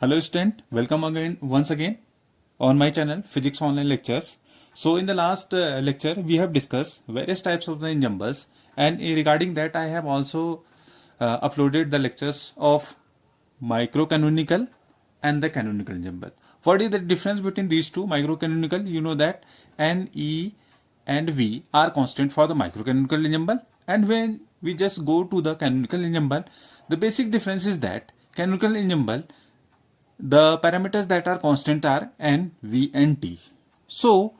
Hello student, welcome again once again on my channel Physics Online Lectures. So in the last lecture we have discussed various types of the ensembles, and regarding that I have also uploaded the lectures of microcanonical and the canonical ensemble. What is the difference between these two? Microcanonical, you know that N, E and V are constant for the microcanonical ensemble, and when we just go to the canonical ensemble, the basic difference is that canonical ensemble, the parameters that are constant are n, v and t. So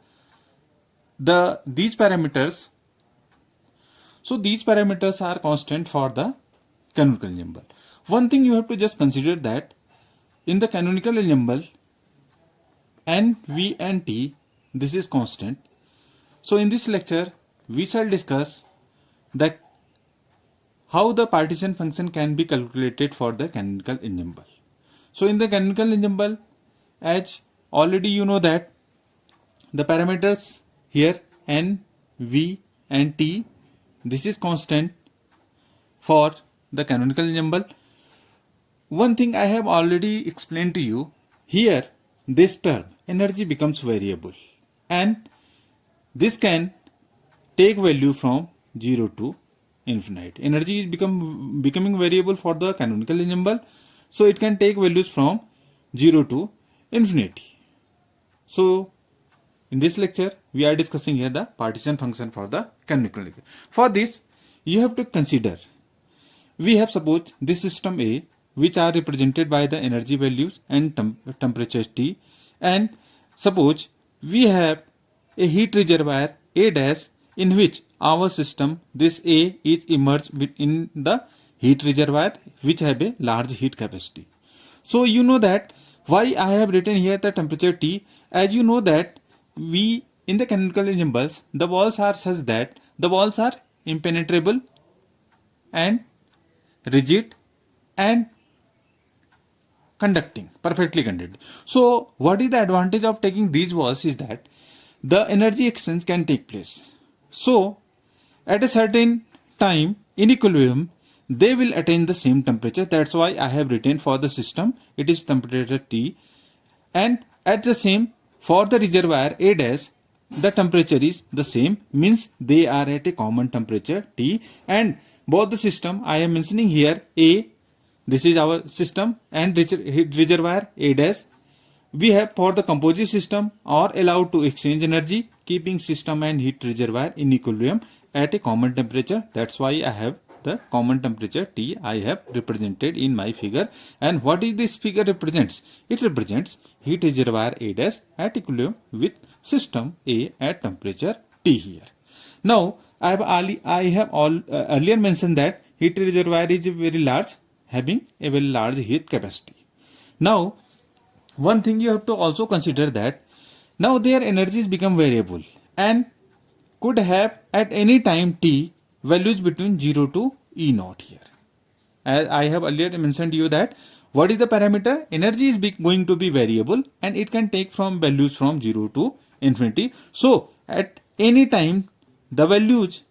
these parameters are constant for the canonical ensemble. One thing you have to just consider that in the canonical ensemble, n, v and t, this is constant. So in this lecture we shall discuss how the partition function can be calculated for the canonical ensemble. So in the canonical ensemble, as already you know that the parameters here n, v and t, this is constant for the canonical ensemble. One thing I have already explained to you, here this term energy becomes variable, and this can take value from 0 to infinite. Energy is becoming variable for the canonical ensemble. So it can take values from 0 to infinity. So in this lecture we are discussing here the partition function for the canonical ensemble. For this you have to consider, we have suppose this system A, which are represented by the energy values and temperature T, and suppose we have a heat reservoir A dash, in which our system, this A, is immersed in the heat reservoir which have a large heat capacity. So you know that why I have written here the temperature T, as you know that we in the canonical ensembles, the walls are such that the walls are impenetrable and rigid and conducting, perfectly conducted. So what is the advantage of taking these walls is that the energy exchange can take place. So at a certain time in equilibrium, they will attain the same temperature. That's why I have written for the system it is temperature T, and at the same for the reservoir A dash, the temperature is the same, means they are at a common temperature T, and both the system I am mentioning here A, this is our system, and reservoir A dash, we have for the composite system are allowed to exchange energy, keeping system and heat reservoir in equilibrium at a common temperature. That's why I have the common temperature T I have represented in my figure. And what is this figure represents? It represents heat reservoir A dash at equilibrium with system A at temperature T here. Now I have earlier mentioned that heat reservoir is very large, having a very large heat capacity. Now one thing you have to also consider that now their energies become variable and could have at any time t values between 0 to E naught here. As I have earlier mentioned to you that what is the parameter? Energy is going to be variable and it can take from values from 0 to infinity. So at any time the values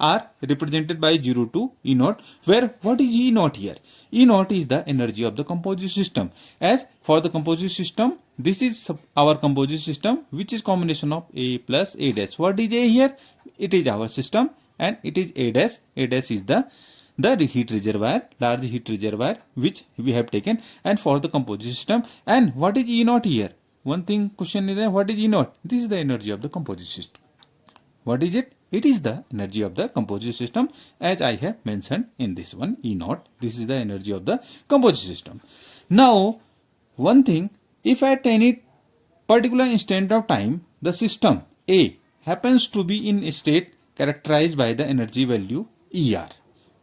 are represented by 0 to E naught, where what is E naught here? E naught is the energy of the composite system. As for the composite system, this is our composite system, which is combination of A plus A dash. What is A here? It is our system and it is A dash. A dash is the heat reservoir, large heat reservoir which we have taken, and for the composite system. And what is E naught here? One thing question is, what is E naught? This is the energy of the composite system. What is it? It is the energy of the composite system, as I have mentioned in this one, E naught. This is the energy of the composite system. Now, one thing, if at any particular instant of time, the system A happens to be in a state characterized by the energy value ER.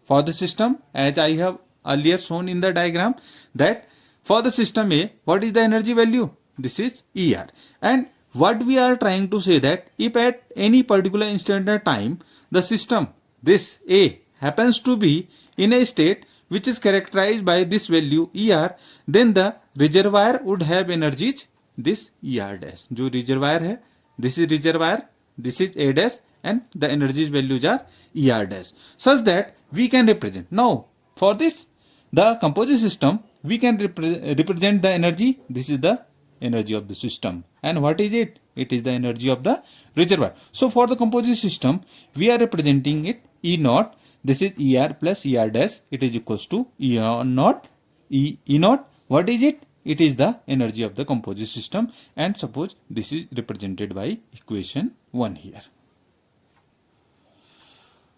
For the system, as I have earlier shown in the diagram, that for the system A, what is the energy value? This is ER. And what we are trying to say that if at any particular instant of time the system, this A, happens to be in a state which is characterized by this value ER, then the reservoir would have energies this ER dash. जो reservoir है, this is reservoir, this is A dash, and the energies values are ER dash, such that we can represent. Now for this, the composite system we can represent the energy. This is the energy of the system. And what is it? It is the energy of the reservoir. So for the composite system, we are representing it E naught. This is ER plus ER dash. It is equals to E naught. E naught. What is it? It is the energy of the composite system. And suppose this is represented by equation 1 here.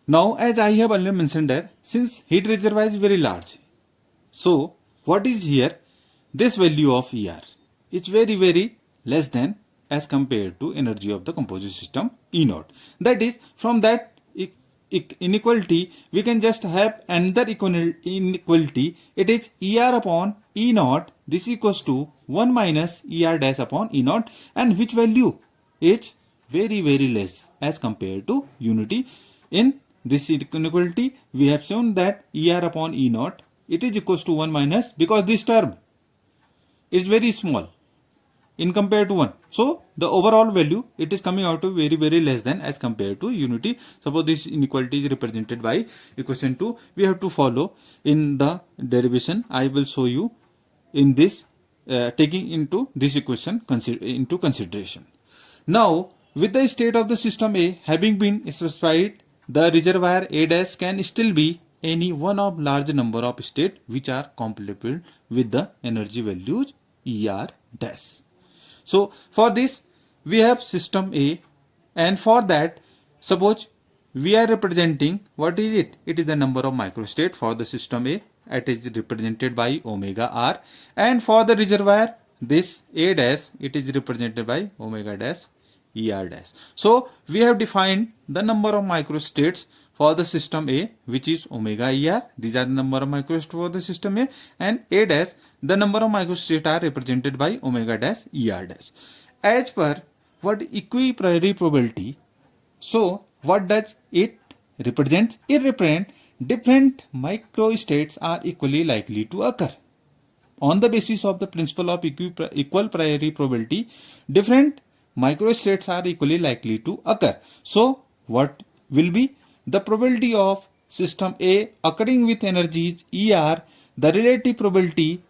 Now, as I have earlier mentioned that since heat reservoir is very large, so what is here? This value of ER is very, very less than as compared to energy of the composite system E naught. That is, from that inequality, we can just have another inequality. It is ER upon E naught. This equals to 1 minus ER dash upon E naught, and which value is very, very less as compared to unity. In this inequality, we have shown that ER upon E naught, it is equals to 1 minus, because this term is very small in compared to 1. So the overall value, it is coming out to very, very less than as compared to unity. Suppose this inequality is represented by equation 2. We have to follow in the derivation. I will show you in this taking into this equation into consideration. Now, with the state of the system A having been specified, the reservoir A dash can still be any one of large number of states which are compatible with the energy values ER dash. So for this, we have system A, and for that, suppose we are representing, what is it? It is the number of microstate for the system A. It is represented by omega R, and for the reservoir, this A dash, it is represented by omega dash ER dash. So we have defined the number of microstates for the system A, which is omega ER. These are the number of microstates for the system A, and A dash, the number of microstates are represented by omega dash ER dash. As per what equipriori probability, so what does it represent? It represents different microstates are equally likely to occur. On the basis of the principle of equal priori probability, different microstates are equally likely to occur. So what will be the probability of system A occurring with energies ER, the relative probability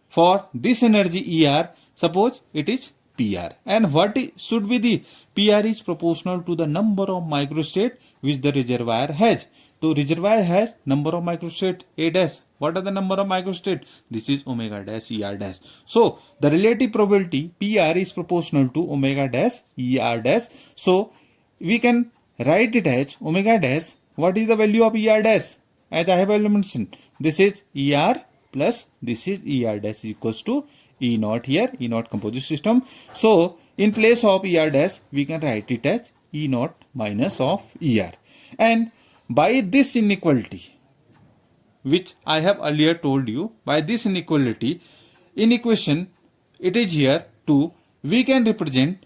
for this energy ER, suppose it is PR. And what should be the PR is proportional to the number of microstate which the reservoir has. So reservoir has number of microstate A dash. What are the number of microstate? This is omega dash ER dash. So the relative probability PR is proportional to omega dash ER dash. So we can write it as omega dash. What is the value of ER dash? As I have already mentioned, this is ER plus this is ER dash equals to E naught here, E naught composite system. So in place of ER dash, we can write it as E naught minus of ER. And by this inequality, which I have earlier told you, by this inequality, in equation, it is here 2, we can represent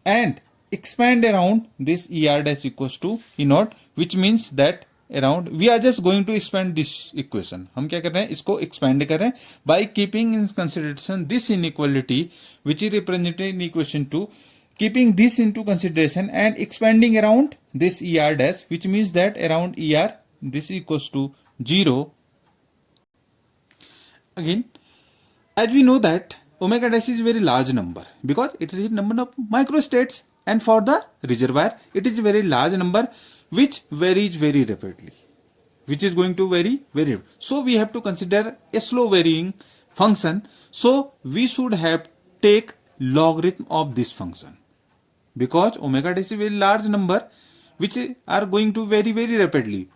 and expand around this ER dash equals to E naught, which means that around we are just going to expand this equation. हम क्या कर रहे हैं? इसको expand कर रहे हैं by keeping in consideration this inequality which is represented in equation 2, keeping this into consideration and expanding around this ER dash, which means that around ER this equals to 0. Again, as we know that omega dash is a very large number because it is a number of microstates, and for the reservoir it is a very large number which varies very rapidly, which is going to vary very rapidly. So we have to consider a slow varying function. So we should have take logarithm of this function because omega dash is a very large number which are going to vary very rapidly.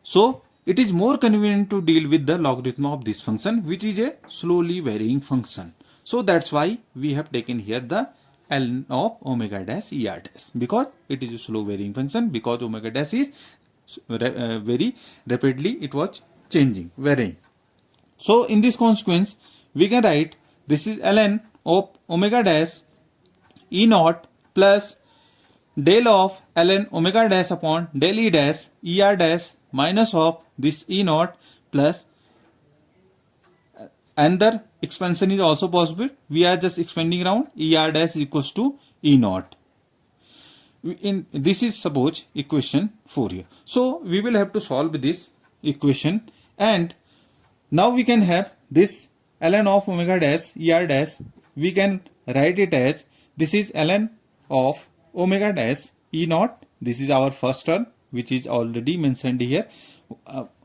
So it is more convenient to deal with the logarithm of this function, which is a slowly varying function. So that's why we have taken here the ln of omega dash ER dash, because it is a slow varying function, because omega dash is very rapidly it was changing, varying. So in this consequence, we can write this is ln of omega dash E naught plus del of ln omega dash upon del E dash ER dash minus of this E naught plus another expansion is also possible. We are just expanding around ER dash equals to E naught. In this is suppose equation 4 here. So we will have to solve this equation, and now we can have this ln of omega dash er dash, we can write it as this is ln of omega dash e naught. This is our first term which is already mentioned here.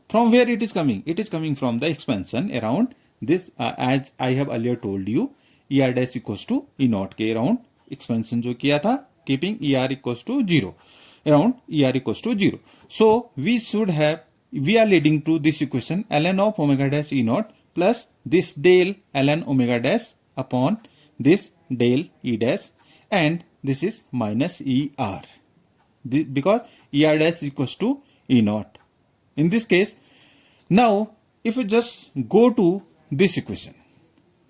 From where it is coming? It is coming from the expansion around this, as I have earlier told you, er dash equals to e naught के around expansion जो किया था, keeping er equals to 0, around er equals to 0. So we are leading to this equation ln of omega dash e naught plus this del ln omega dash upon this del e dash, and this is minus er, because er dash equals to e naught. In this case, now if you just go to this equation,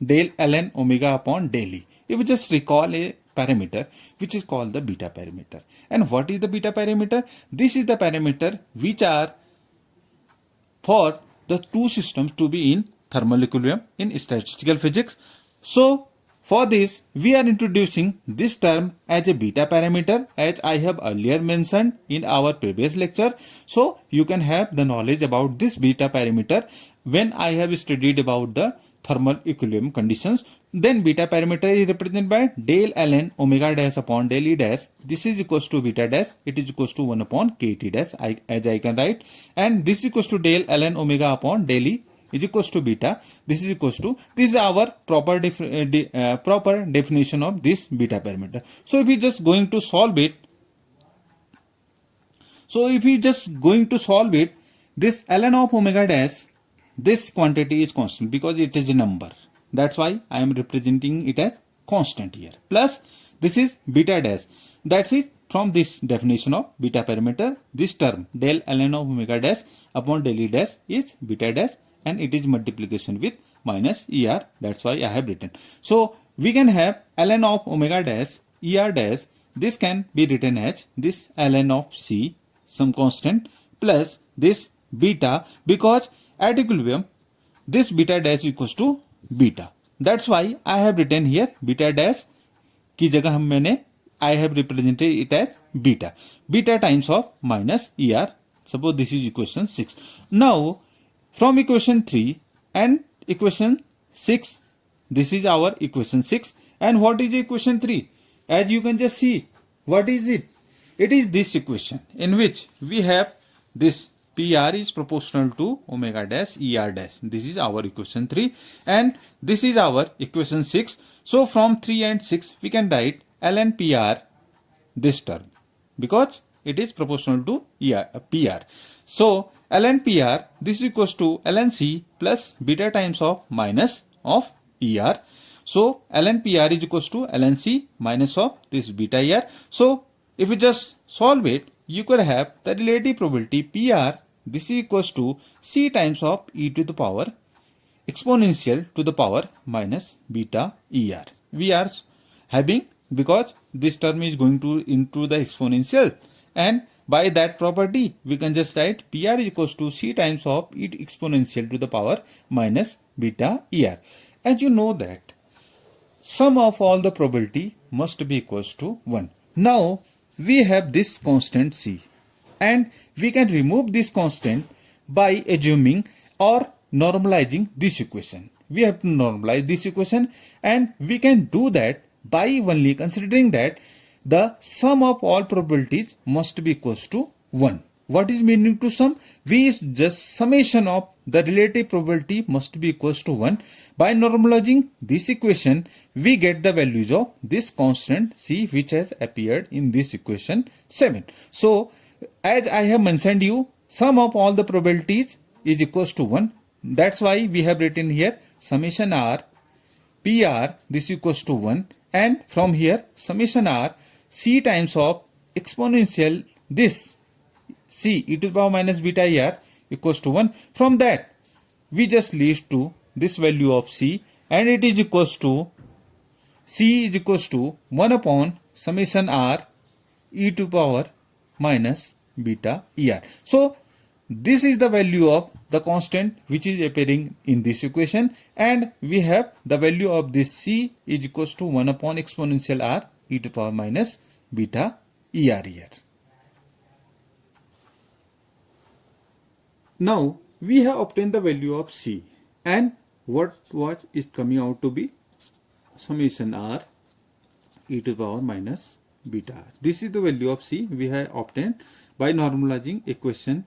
del ln omega upon del e, if you just recall a parameter which is called the beta parameter. And what is the beta parameter? This is the parameter which are for the two systems to be in thermal equilibrium in statistical physics. So for this, we are introducing this term as a beta parameter, as I have earlier mentioned in our previous lecture. So you can have the knowledge about this beta parameter when I have studied about the thermal equilibrium conditions. Then beta parameter is represented by del ln omega dash upon del e dash. This is equals to beta dash. It is equals to 1 upon kt dash, as I can write. And this is equals to del ln omega upon del e is equals to beta. This is equals to, this is our proper definition of this beta parameter. So if we just going to solve it, this ln of omega dash, this quantity is constant because it is a number. That's why I am representing it as constant here. Plus this is beta dash. That is from this definition of beta parameter, this term del ln of omega dash upon del e dash is beta dash, and it is multiplication with minus er. That's why I have written. So we can have ln of omega dash er dash. This can be written as this ln of c, some constant, plus this beta, because at equilibrium this beta dash equals to beta. That's why I have written here beta dash की जगह I have represented it as beta. Beta times of minus er. Suppose this is equation 6. Now from equation 3 and equation 6, this is our equation 6. And what is equation 3? As you can just see, what is it? It is this equation in which we have this PR is proportional to omega dash ER dash. This is our equation 3 and this is our equation 6. So from 3 and 6 we can write ln PR this term because it is proportional to PR. So ln PR this is equals to ln C plus beta times of minus of ER. So ln PR is equals to ln C minus of this beta ER. So if you just solve it, you could have the relative probability PR. This is equals to C times of e to the power exponential to the power minus beta ER. We are having, because this term is going to into the exponential, and by that property we can just write PR is equals to C times of e exponential to the power minus beta ER. As you know that sum of all the probability must be equals to 1. Now we have this constant C and we can remove this constant by assuming or normalizing this equation. We have to normalize this equation and we can do that by only considering that the sum of all probabilities must be equals to 1. What is meaning to sum? V is just summation of the relative probability must be equals to 1. By normalizing this equation, we get the values of this constant C which has appeared in this equation 7. So, as I have mentioned you, sum of all the probabilities is equals to 1. That's why we have written here summation R PR this equals to 1, and from here summation R C times of exponential this C e to the power minus beta ER equals to 1. From that we just leave to this value of C and it is equals to C is equals to 1 upon summation R e to the power minus beta ER. So this is the value of the constant which is appearing in this equation, and we have the value of this C is equals to 1 upon exponential R e to the power minus beta ER here. Now we have obtained the value of C and what was is coming out to be summation r e to the power minus beta r. This is the value of c we have obtained by normalizing equation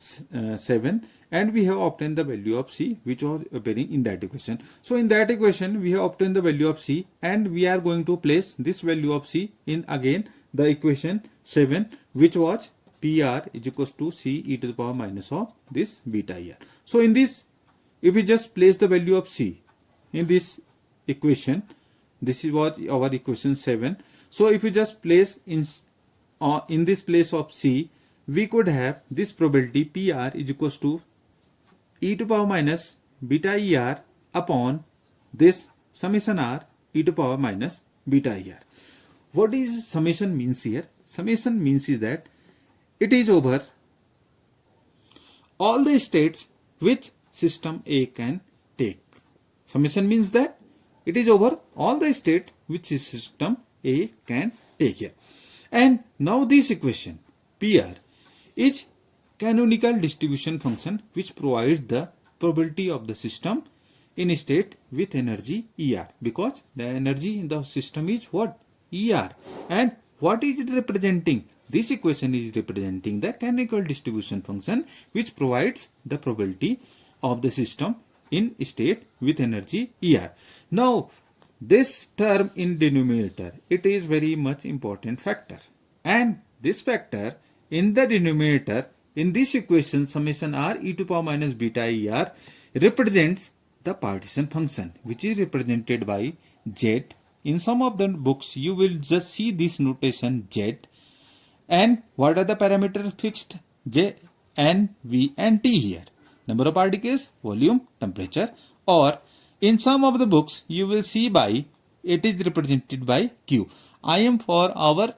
7, and we have obtained the value of c which was appearing in that equation. So in that equation we have obtained the value of c, and we are going to place this value of c in again the equation 7, which was PR is equals to c e to the power minus of this beta here. So in this, if we just place the value of c in this equation, this is what our equation 7. So if we just place in this place of c, we could have this probability PR is equals to e to the power minus beta ER upon this summation r e to the power minus beta ER. What is summation means here? Summation means is that it is over all the states which system A can take. Summation means that it is over all the states which system A can take here. And now this equation PR is canonical distribution function which provides the probability of the system in state with energy ER, because the energy in the system is what? ER. And what is it representing? This equation is representing the canonical distribution function which provides the probability of the system in state with energy ER. Now this term in denominator, it is very much important factor, and this factor in the denominator in this equation summation r e to the power minus beta ER represents the partition function which is represented by z. In some of the books you will just see this notation z, and what are the parameters fixed? J, N, V and T here. Number of particles, volume, temperature. Or in some of the books you will see by it is represented by Q. I am for our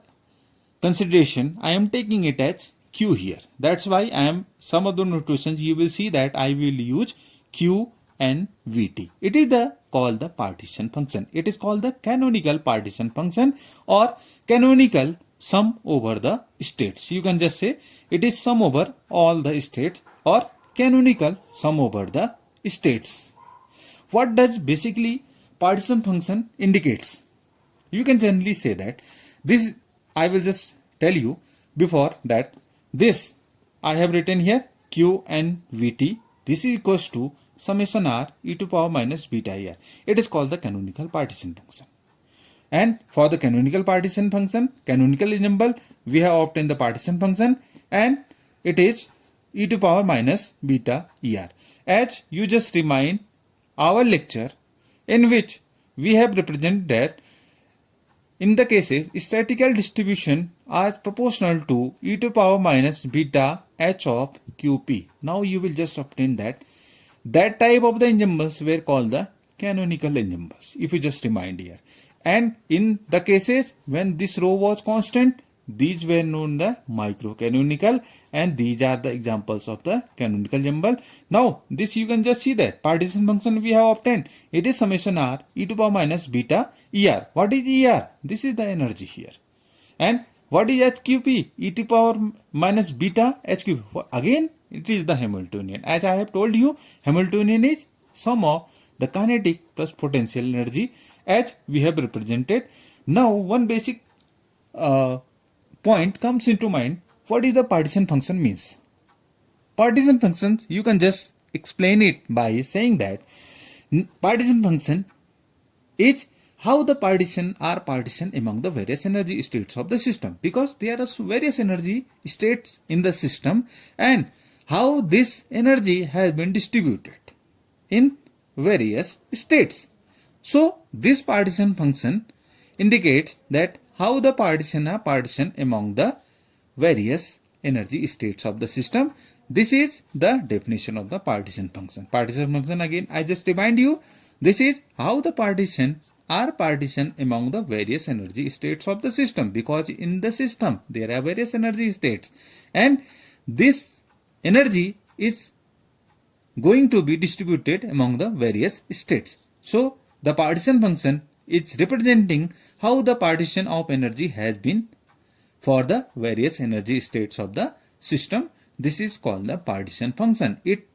consideration, I am taking it as Q here. That's why I am some of the notations you will see that I will use Q and VT. It is called the partition function. It is called the canonical partition function or canonical sum over the states. You can just say it is sum over all the states or canonical sum over the states. What does basically partition function indicates? You can generally say that this, I will just tell you before that this I have written here Q and VT. This is equals to summation r e to the power minus beta ER. It is called the canonical partition function. And for the canonical partition function, canonical ensemble, we have obtained the partition function and it is e to the power minus beta ER. As you just remind our lecture in which we have represented that in the cases statistical distribution are proportional to e to the power minus beta h of QP. Now you will just obtain that type of the ensembles were called the canonical ensembles, if you just remind here. And in the cases when this row was constant, these were known the microcanonical, and these are the examples of the canonical ensemble. Now this you can just see that partition function we have obtained. It is summation r e to the power minus beta ER. What is ER? This is the energy here. And what is HQP? E to the power minus beta HQP. Again it is the Hamiltonian. As I have told you, Hamiltonian is sum of the kinetic plus potential energy as we have represented. Now one basic point comes into mind. What is the partition function means? Partition functions, you can just explain it by saying that partition function is how the partition are partitioned among the various energy states of the system, because there are various energy states in the system and how this energy has been distributed in various states. So this partition function indicates that how the partition are partitioned among the various energy states of the system. This is the definition of the partition function. Partition function, again I just remind you, this is how the partition are partitioned among the various energy states of the system, because in the system there are various energy states and this energy is going to be distributed among the various states. So the partition function is representing how the partition of energy has been for the various energy states of the system. This is called the partition function. It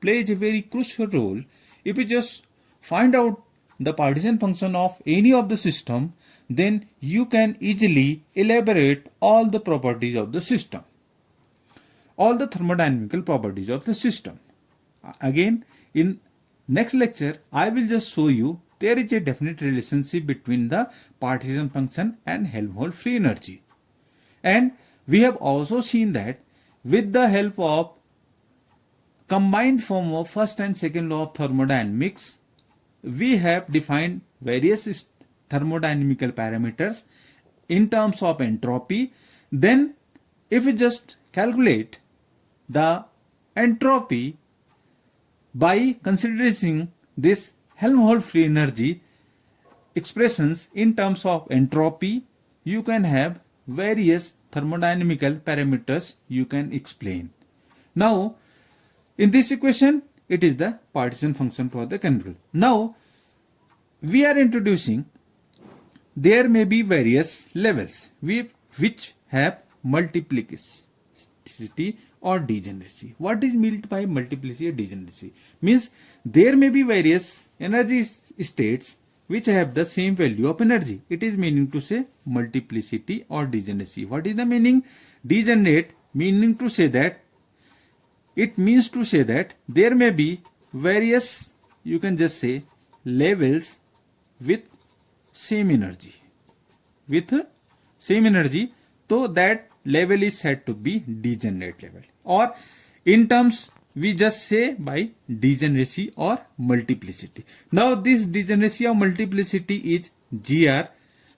plays a very crucial role if you just find out the partition function of any of the system, then you can easily elaborate all the properties of the system, all the thermodynamical properties of the system. Again, in next lecture, I will just show you there is a definite relationship between the partition function and Helmholtz free energy. And we have also seen that with the help of combined form of first and second law of thermodynamics, we have defined various thermodynamical parameters in terms of entropy. Then if we just calculate the entropy by considering this Helmholtz free energy expressions in terms of entropy, you can have various thermodynamical parameters you can explain. Now, in this equation, it is the partition function for the canonical. Now, we are introducing there may be various levels which have multiplicity or degeneracy. What is meant by multiplicity or degeneracy? Means there may be various energy states which have the same value of energy. It is meaning to say multiplicity or degeneracy. What is the meaning? Degenerate meaning to say that it means to say that there may be various, you can just say, levels with same energy. With same energy, so that level is said to be degenerate level. Or in terms we just say by degeneracy or multiplicity. Now this degeneracy or multiplicity is GR.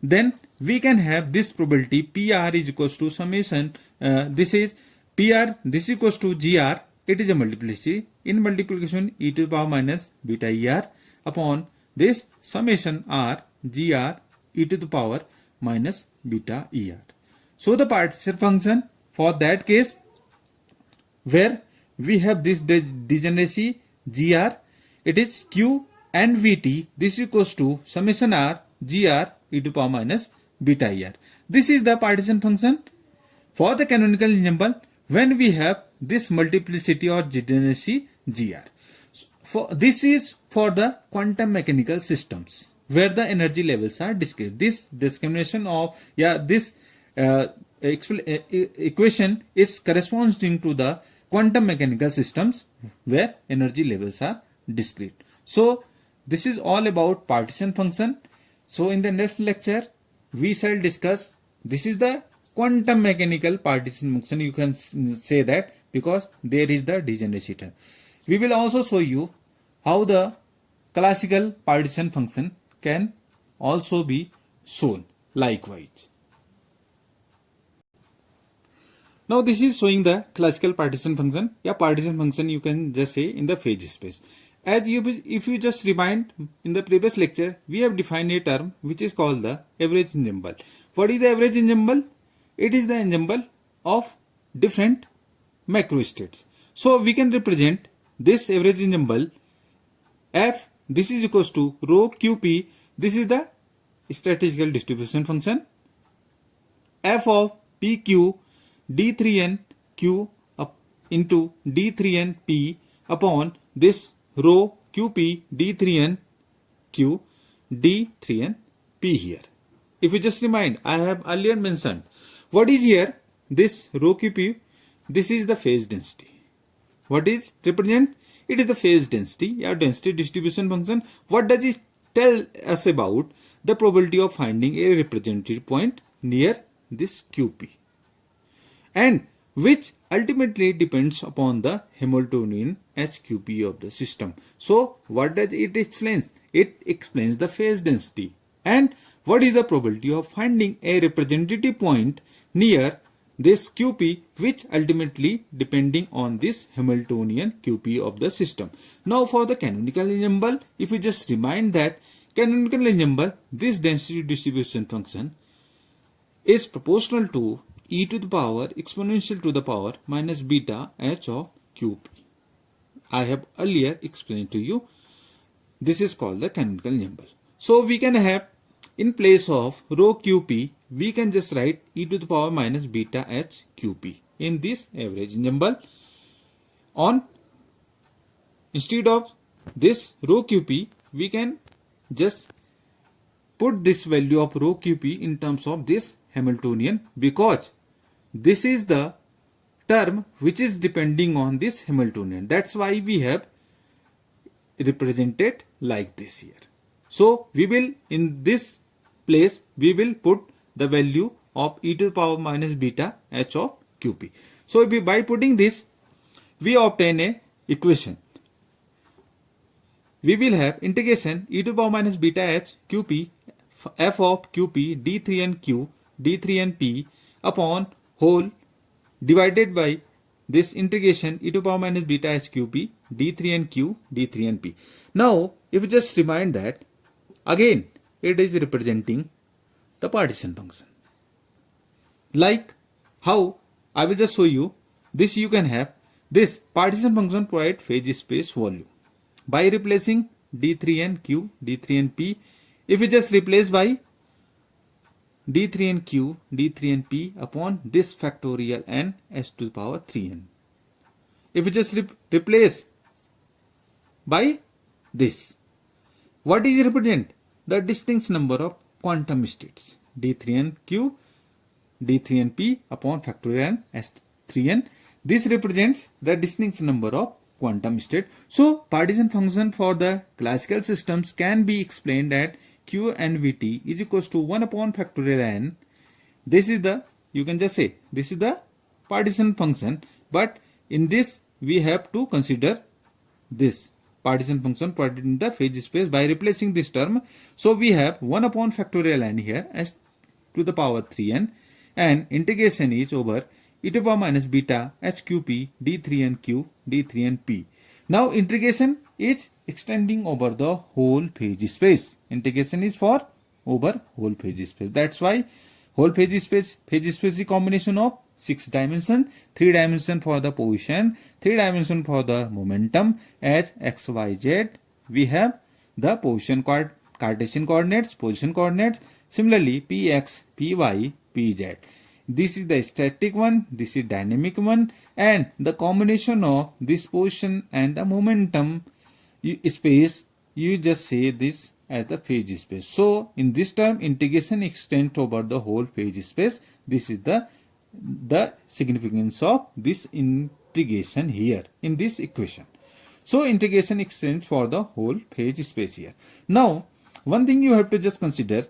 Then we can have this probability PR is equals to summation. This is PR, this is equals to GR. It is a multiplicity. In multiplication e to the power minus beta ER upon this summation R GR e to the power minus beta ER. So the partition function for that case where we have this degeneracy GR, it is Q and VT. This equals to summation R GR e to the power minus beta ER. This is the partition function for the canonical ensemble when we have this multiplicity or degeneracy GR. For this is for the quantum mechanical systems where the energy levels are discrete. This discrimination of this equation is corresponding to the quantum mechanical systems where energy levels are discrete. So this is all about partition function. So in the next lecture we shall discuss, this is the quantum mechanical partition function, you can say that, because there is the degeneracy term. We will also show you how the classical partition function can also be shown likewise. Now this is showing the classical partition function. Partition function you can just say in the phase space. If you just remind, in the previous lecture we have defined a term which is called the average ensemble. What is the average ensemble? It is the ensemble of different macrostates. So we can represent this average ensemble F. This is equals to rho QP. This is the statistical distribution function. F of PQ D3n Q up into D3n P upon this rho QP D3n Q D3n P here. If you just remind, I have earlier mentioned what is here, this rho QP, this is the phase density. What is represent? It is the phase density, density distribution function. What does it tell us about the probability of finding a representative point near this QP, and which ultimately depends upon the Hamiltonian HQP of the system. So what does it explain? It explains the phase density and what is the probability of finding a representative point near this QP, which ultimately depending on this Hamiltonian QP of the system. Now for the canonical ensemble, if you just remind that canonical ensemble, this density distribution function is proportional to e to the power exponential to the power minus beta h of QP. I have earlier explained to you, this is called the canonical ensemble. So we can have, in place of rho QP, we can just write e to the power minus beta h QP in this average ensemble. On instead of this rho Qp, we can just put this value of rho Qp in terms of this Hamiltonian, because this is the term which is depending on this Hamiltonian. That's why we have represented like this here. So we will, in this place, we will put the value of e to the power minus beta h of Qp. So by putting this, we obtain a equation. We will have integration e to the power minus beta h Qp f of Qp d3 and q d3 and p upon whole divided by this integration e to the power minus beta h Qp d3 and q d3 and p. Now if you just remind that, again it is representing the partition function. Like how I will just show you this, you can have this partition function provide phase space volume by replacing d3 and q d3 and p. If you just replace by d3 and q d3 and p upon this factorial n s to the power 3n. If you just replace by this, what is represent? The distinct number of quantum states d3 and q d3 and p upon factorial n s3n. This represents the distinct number of quantum state. So partition function for the classical systems can be explained at q and vt is equals to 1 upon factorial n. This is the, you can just say this is the partition function, but in this we have to consider this partition function provided in the phase space by replacing this term. So we have 1 upon factorial n here as to the power 3n, and integration is over e to the power minus beta h qp d3 and q d3 and p. Now integration is extending over the whole phase space. Integration is for over whole phase space. That's why whole phase space is a combination of 6 dimensions, 3 dimensions for the position, 3 dimensions for the momentum as x, y, z. We have the position Cartesian coordinates, position coordinates. Similarly, px, py, pz. This is the static one, this is dynamic one, and the combination of this position and the momentum space, you just say this as the phase space. So in this term, integration extends over the whole phase space. This is the significance of this integration here in this equation. So integration extends for the whole phase space here. Now one thing you have to just consider,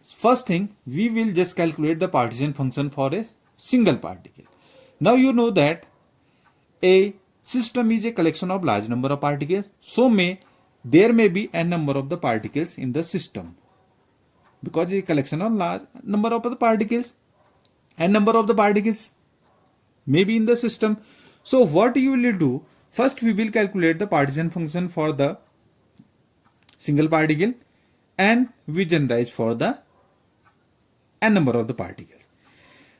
first thing, we will just calculate the partition function for a single particle. Now you know that a system is a collection of large number of particles. So there may be n number of the particles in the system, because a collection of large number of the particles, n number of the particles may be in the system. So what you will do, first we will calculate the partition function for the single particle, and we generalize for the n number of the particles.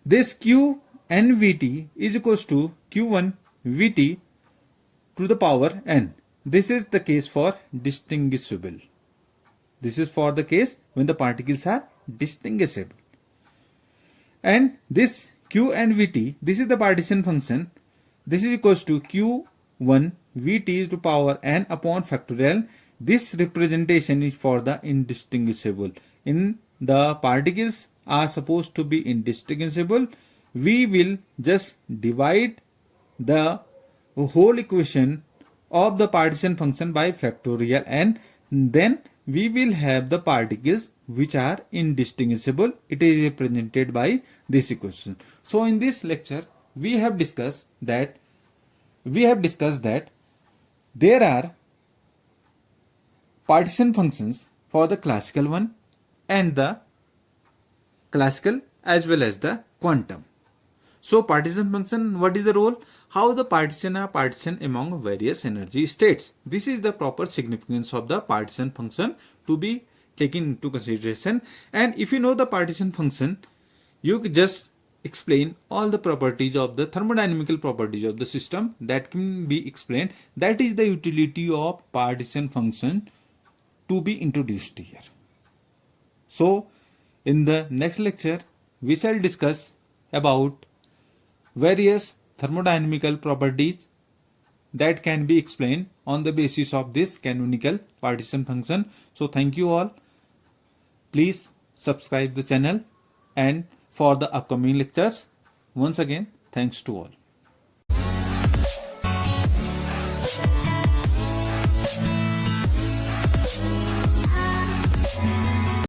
This q n vt is equals to q1 vt to the power n. This is the case for distinguishable. This is for the case when the particles are distinguishable. And this q n vt, this is the partition function. This is equals to q1 vt to power n upon factorial. This representation is for the indistinguishable. In the particles are supposed to be indistinguishable, we will just divide the whole equation of the partition function by factorial n. Then we will have the particles which are indistinguishable. It is represented by this equation. So in this lecture we have discussed that there are partition functions for the classical one and the classical as well as the quantum. So partition function, what is the role? How the partition are partitioned among various energy states. This is the proper significance of the partition function to be taken into consideration. And if you know the partition function, you just explain all the properties of the thermodynamical properties of the system that can be explained. That is the utility of partition function to be introduced here. So in the next lecture we shall discuss about various thermodynamical properties that can be explained on the basis of this canonical partition function. So thank you all. Please subscribe the channel and for the upcoming lectures. Once again, thanks to all.